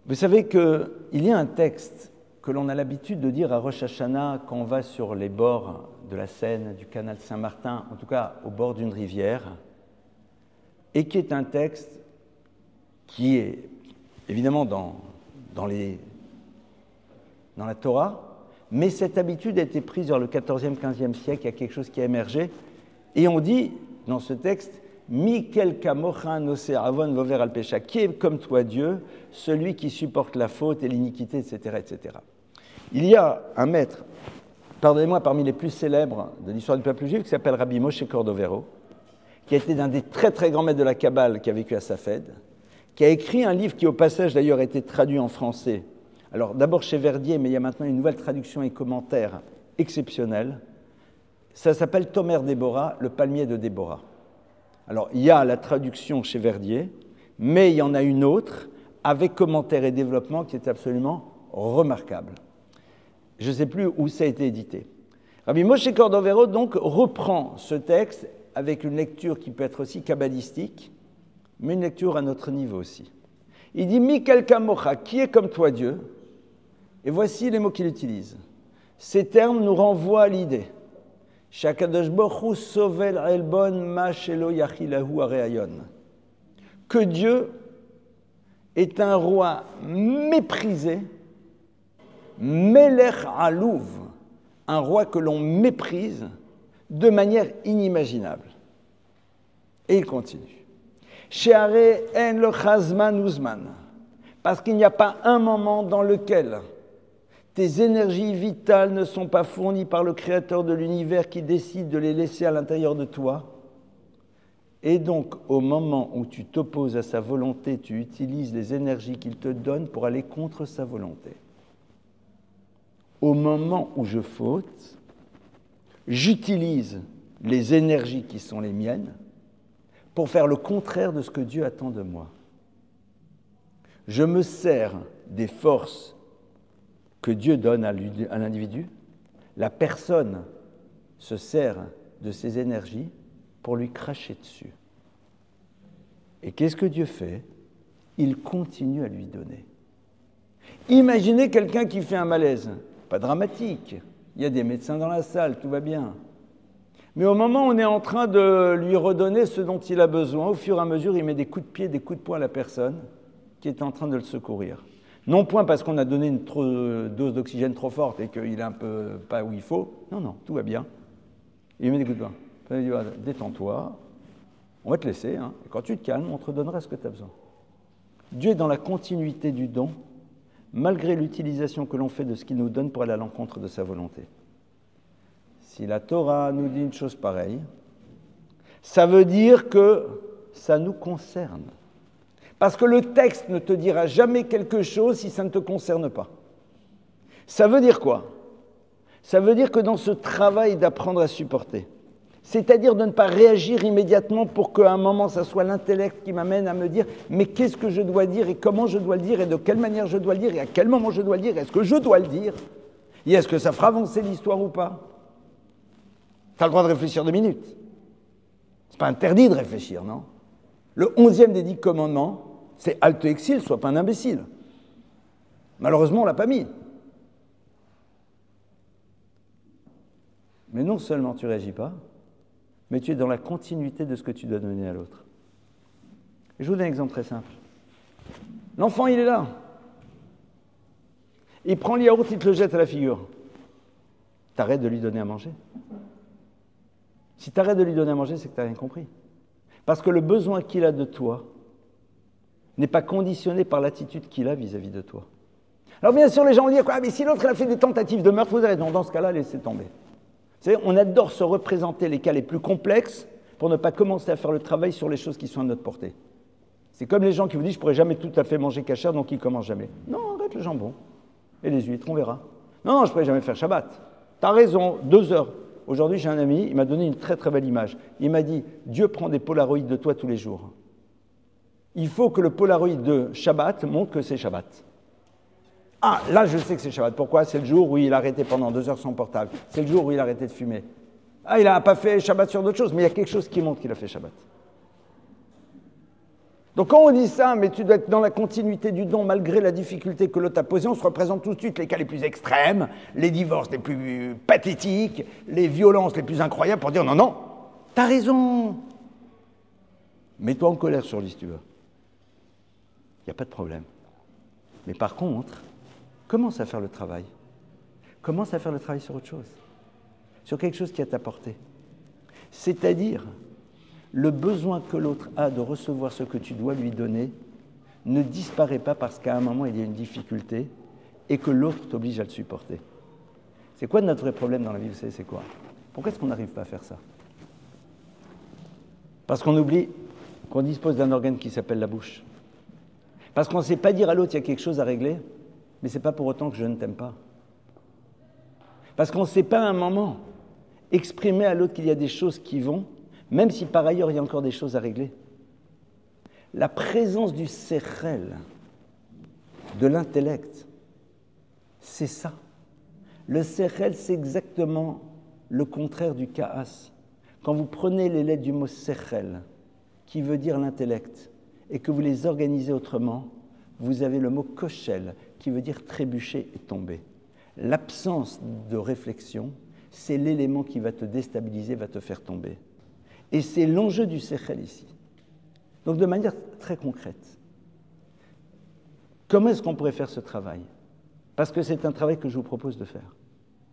[SPEAKER 1] Vous savez qu'il y a un texte que l'on a l'habitude de dire à Rosh Hashanah quand on va sur les bords de la Seine, du canal Saint-Martin, en tout cas au bord d'une rivière, et qui est un texte qui est évidemment dans la Torah, mais cette habitude a été prise vers le 14e, 15e siècle, il y a quelque chose qui a émergé, et on dit dans ce texte, Mikel kamocha nosé avon vover al pécha, qui est comme toi Dieu, celui qui supporte la faute et l'iniquité, etc., etc. Il y a un maître, pardonnez-moi, parmi les plus célèbres de l'histoire du peuple juif, qui s'appelle Rabbi Moshe Cordovero, qui a été l'un des très très grands maîtres de la Kabbale, qui a vécu à Safed, qui a écrit un livre qui, au passage, d'ailleurs, a été traduit en français. Alors, d'abord chez Verdier, mais il y a maintenant une nouvelle traduction et commentaire exceptionnelle. Ça s'appelle Tomer Déborah, le palmier de Déborah. Alors, il y a la traduction chez Verdier, mais il y en a une autre, avec commentaire et développement, qui est absolument remarquable. Je ne sais plus où ça a été édité. Rabbi Moshe Cordovero, donc, reprend ce texte avec une lecture qui peut être aussi kabbalistique, mais une lecture à notre niveau aussi. Il dit « Mikel kamocha » qui est comme toi Dieu, et voici les mots qu'il utilise. Ces termes nous renvoient à l'idée que Dieu est un roi méprisé, melech alouv, un roi que l'on méprise de manière inimaginable. Et il continue. Sheare en le chazman uzman, parce qu'il n'y a pas un moment dans lequel tes énergies vitales ne sont pas fournies par le Créateur de l'univers qui décide de les laisser à l'intérieur de toi. Et donc, au moment où tu t'opposes à sa volonté, tu utilises les énergies qu'il te donne pour aller contre sa volonté. Au moment où je faute, j'utilise les énergies qui sont les miennes pour faire le contraire de ce que Dieu attend de moi. Je me sers des forces que Dieu donne à l'individu. La personne se sert de ses énergies pour lui cracher dessus. Et qu'est-ce que Dieu fait? Il continue à lui donner. Imaginez quelqu'un qui fait un malaise, pas dramatique, Il y a des médecins dans la salle, tout va bien. Mais au moment où on est en train de lui redonner ce dont il a besoin, au fur et à mesure, il met des coups de pied, des coups de poing à la personne qui est en train de le secourir. Non point parce qu'on a donné une dose d'oxygène trop forte et qu'il est un peu pas où il faut. Non, non, tout va bien. Il met des coups de poing. Il dit, voilà, détends-toi, on va te laisser. Hein. Et quand tu te calmes, on te redonnera ce que tu as besoin. Dieu est dans la continuité du don, malgré l'utilisation que l'on fait de ce qu'il nous donne pour aller à l'encontre de sa volonté. Si la Torah nous dit une chose pareille, ça veut dire que ça nous concerne. Parce que le texte ne te dira jamais quelque chose si ça ne te concerne pas. Ça veut dire quoi? Ça veut dire que dans ce travail d'apprendre à supporter, c'est-à-dire de ne pas réagir immédiatement pour qu'à un moment, ça soit l'intellect qui m'amène à me dire « mais qu'est-ce que je dois dire et comment je dois le dire et de quelle manière je dois le dire et à quel moment je dois le dire, est-ce que je dois le dire et est-ce que ça fera avancer l'histoire ou pas ?» Tu as le droit de réfléchir 2 minutes. Ce n'est pas interdit de réfléchir, non? Le 11e des 10 commandements, c'est « halte exil, sois pas un imbécile ». Malheureusement, on ne l'a pas mis. Mais non seulement tu ne réagis pas, mais tu es dans la continuité de ce que tu dois donner à l'autre. Je vous donne un exemple très simple. L'enfant, il est là. Il prend le yaourt, il te le jette à la figure. T'arrêtes de lui donner à manger. Si tu arrêtes de lui donner à manger, c'est que tu n'as rien compris. Parce que le besoin qu'il a de toi n'est pas conditionné par l'attitude qu'il a vis-à-vis de toi. Alors bien sûr, les gens vont dire, mais si l'autre a fait des tentatives de meurtre, vous avez non, dans ce cas-là, laissez tomber. Vous savez, on adore se représenter les cas les plus complexes pour ne pas commencer à faire le travail sur les choses qui sont à notre portée. C'est comme les gens qui vous disent, je ne pourrais jamais tout à fait manger cachère, donc ils ne commencent jamais. Non, arrête le jambon et les huîtres, on verra. Non, je ne pourrais jamais faire Shabbat. Tu as raison, 2 heures. Aujourd'hui, j'ai un ami, il m'a donné une très très belle image. Il m'a dit, Dieu prend des polaroïdes de toi tous les jours. Il faut que le polaroïd de Shabbat montre que c'est Shabbat. Ah, là, je sais que c'est Shabbat. Pourquoi? C'est le jour où il a arrêté pendant 2 heures son portable. C'est le jour où il a arrêté de fumer. Ah, il n'a pas fait Shabbat sur d'autres choses, mais il y a quelque chose qui montre qu'il a fait Shabbat. Donc quand on dit ça, mais tu dois être dans la continuité du don, malgré la difficulté que l'autre a posée, on se représente tout de suite les cas les plus extrêmes, les divorces les plus pathétiques, les violences les plus incroyables, pour dire non, non, t'as raison. Mets-toi en colère sur lui si tu veux. Il n'y a pas de problème. Mais par contre, commence à faire le travail. Commence à faire le travail sur autre chose. Sur quelque chose qui est à ta portée. C'est-à-dire, le besoin que l'autre a de recevoir ce que tu dois lui donner ne disparaît pas parce qu'à un moment, il y a une difficulté et que l'autre t'oblige à le supporter. C'est quoi notre vrai problème dans la vie? Vous savez, c'est quoi? Pourquoi est-ce qu'on n'arrive pas à faire ça? Parce qu'on oublie qu'on dispose d'un organe qui s'appelle la bouche. Parce qu'on ne sait pas dire à l'autre, il y a quelque chose à régler, mais ce n'est pas pour autant que je ne t'aime pas. Parce qu'on ne sait pas à un moment exprimer à l'autre qu'il y a des choses qui vont, même si par ailleurs il y a encore des choses à régler. La présence du sechel, de l'intellect, c'est ça. Le sechel, c'est exactement le contraire du kaas. Quand vous prenez les lettres du mot sechel, qui veut dire l'intellect, et que vous les organisez autrement, vous avez le mot koshel, qui veut dire trébucher et tomber. L'absence de réflexion, c'est l'élément qui va te déstabiliser, va te faire tomber. Et c'est l'enjeu du sechel ici. Donc de manière très concrète, comment est-ce qu'on pourrait faire ce travail? Parce que c'est un travail que je vous propose de faire.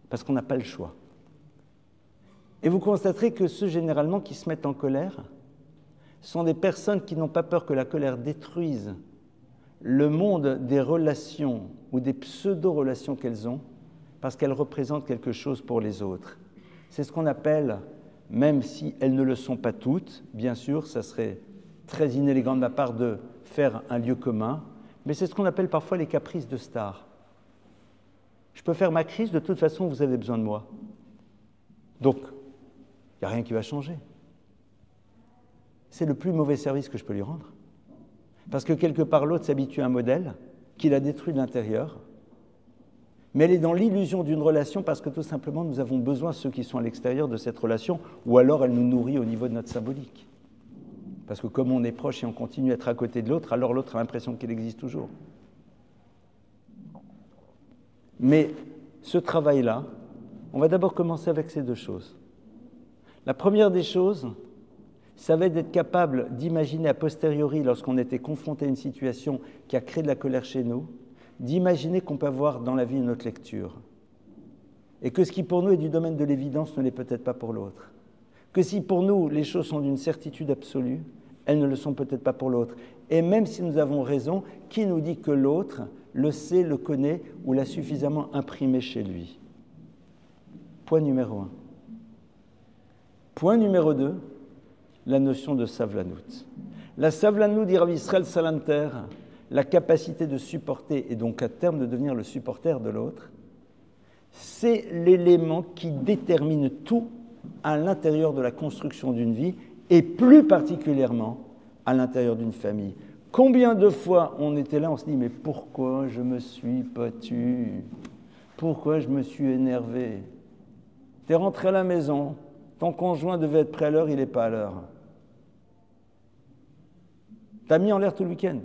[SPEAKER 1] Parce qu'on n'a pas le choix. Et vous constaterez que ceux généralement qui se mettent en colère sont des personnes qui n'ont pas peur que la colère détruise le monde des relations ou des pseudo-relations qu'elles ont, parce qu'elles représentent quelque chose pour les autres. C'est ce qu'on appelle, même si elles ne le sont pas toutes, bien sûr, ça serait très inélégant de ma part de faire un lieu commun, mais c'est ce qu'on appelle parfois les caprices de stars. Je peux faire ma crise, de toute façon, vous avez besoin de moi. Donc, il n'y a rien qui va changer. C'est le plus mauvais service que je peux lui rendre. Parce que quelque part, l'autre s'habitue à un modèle qui la détruit de l'intérieur, mais elle est dans l'illusion d'une relation parce que tout simplement, nous avons besoin, ceux qui sont à l'extérieur de cette relation, ou alors elle nous nourrit au niveau de notre symbolique. Parce que comme on est proche et on continue à être à côté de l'autre, alors l'autre a l'impression qu'il existe toujours. Mais ce travail-là, On va d'abord commencer avec ces deux choses. La première des choses, ça va être d'être capable d'imaginer a posteriori, lorsqu'on était confronté à une situation qui a créé de la colère chez nous, d'imaginer qu'on peut avoir dans la vie une autre lecture. Et que ce qui pour nous est du domaine de l'évidence ne l'est peut-être pas pour l'autre. Que si pour nous les choses sont d'une certitude absolue, elles ne le sont peut-être pas pour l'autre. Et même si nous avons raison, qui nous dit que l'autre le sait, le connaît ou l'a suffisamment imprimé chez lui? Point numéro 1. Point numéro 2, la notion de savlanout. La savlanout, dit Rav Yisrael Salanter, la capacité de supporter et donc à terme de devenir le supporter de l'autre, c'est l'élément qui détermine tout à l'intérieur de la construction d'une vie et plus particulièrement à l'intérieur d'une famille. Combien de fois on était là, on se dit « mais pourquoi je me suis pas tu? Pourquoi je me suis énervé ?» Tu es rentré à la maison, ton conjoint devait être prêt à l'heure, il n'est pas à l'heure. Tu as mis en l'air tout le week-end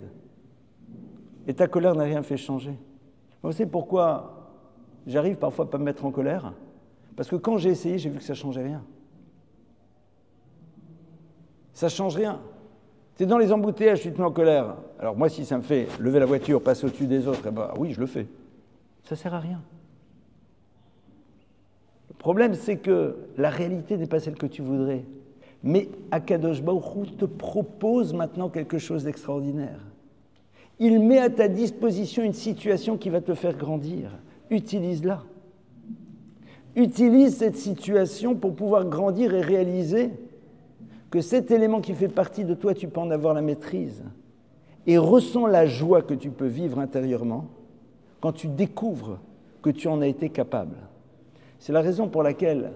[SPEAKER 1] et ta colère n'a rien fait changer. Vous savez pourquoi j'arrive parfois à ne pas me mettre en colère? Parce que quand j'ai essayé, j'ai vu que ça ne changeait rien. Ça ne change rien. Tu es dans les embouteillages, tu te mets en colère. Alors moi, si ça me fait lever la voiture, passer au-dessus des autres, eh ben, oui, je le fais. Ça ne sert à rien. Le problème, c'est que la réalité n'est pas celle que tu voudrais. Mais Akadosh Baruch Hu te propose maintenant quelque chose d'extraordinaire. Il met à ta disposition une situation qui va te faire grandir. Utilise-la. Utilise cette situation pour pouvoir grandir et réaliser que cet élément qui fait partie de toi, tu peux en avoir la maîtrise. Et ressens la joie que tu peux vivre intérieurement quand tu découvres que tu en as été capable. C'est la raison pour laquelle,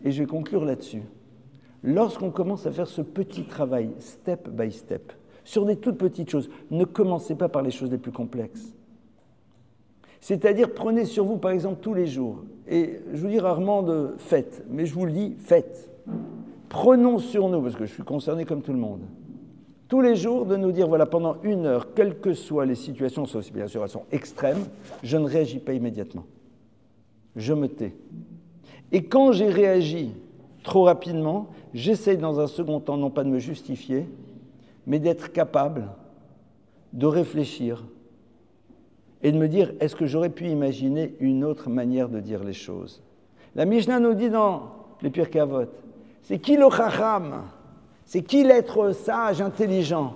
[SPEAKER 1] et je vais conclure là-dessus, lorsqu'on commence à faire ce petit travail, step by step, sur des toutes petites choses, ne commencez pas par les choses les plus complexes. C'est-à-dire, prenez sur vous, par exemple, tous les jours, et je vous dis rarement de fête, mais je vous le dis, fête. Prenons sur nous, parce que je suis concerné comme tout le monde, tous les jours de nous dire, voilà, pendant 1 heure, quelles que soient les situations, sauf si bien sûr elles sont extrêmes, je ne réagis pas immédiatement. Je me tais. Et quand j'ai réagi trop rapidement, j'essaye dans un second temps, non pas de me justifier, mais d'être capable de réfléchir et de me dire, est-ce que j'aurais pu imaginer une autre manière de dire les choses? La Mishnah nous dit dans les Pirkei Avot, c'est qui le chacham? C'est qui l'être sage, intelligent?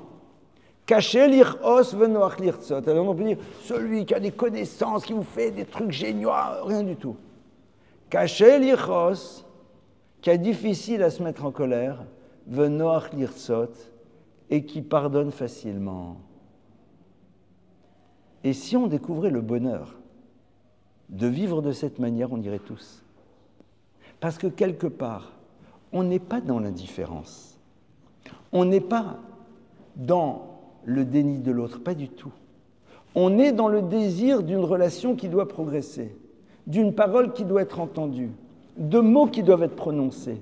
[SPEAKER 1] Caché l'ir'os venoach l'ir'tzot. Alors on peut dire, celui qui a des connaissances, qui vous fait des trucs géniaux, rien du tout. Caché l'ir'os, qui est difficile à se mettre en colère, venoach l'ir'tzot, et qui pardonne facilement. Et si on découvrait le bonheur de vivre de cette manière, on irait tous. Parce que quelque part, on n'est pas dans l'indifférence. On n'est pas dans le déni de l'autre, pas du tout. On est dans le désir d'une relation qui doit progresser, d'une parole qui doit être entendue, de mots qui doivent être prononcés,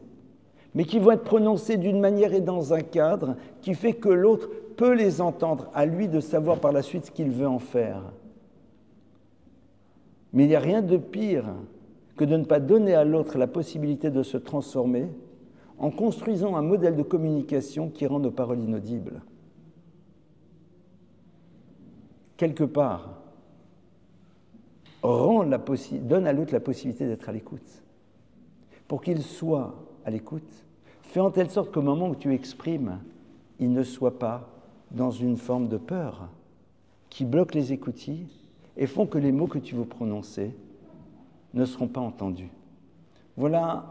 [SPEAKER 1] mais qui vont être prononcés d'une manière et dans un cadre qui fait que l'autre peut les entendre, à lui de savoir par la suite ce qu'il veut en faire. Mais il n'y a rien de pire que de ne pas donner à l'autre la possibilité de se transformer en construisant un modèle de communication qui rend nos paroles inaudibles. Quelque part, donne à l'autre la possibilité d'être à l'écoute. Pour qu'il soit à l'écoute, fais en telle sorte qu'au moment où tu exprimes, il ne soit pas dans une forme de peur qui bloque les écoutilles et font que les mots que tu veux prononcer ne seront pas entendus. Voilà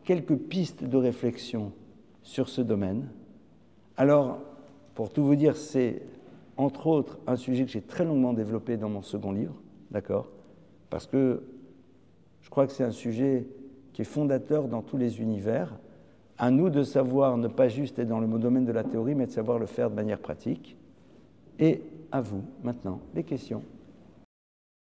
[SPEAKER 1] quelques pistes de réflexion sur ce domaine. Alors, pour tout vous dire, c'est entre autres un sujet que j'ai très longuement développé dans mon second livre, d'accord ? Parce que je crois que c'est un sujet qui est fondateur dans tous les univers. À nous de savoir ne pas juste être dans le domaine de la théorie, mais de savoir le faire de manière pratique. Et à vous, maintenant, les questions.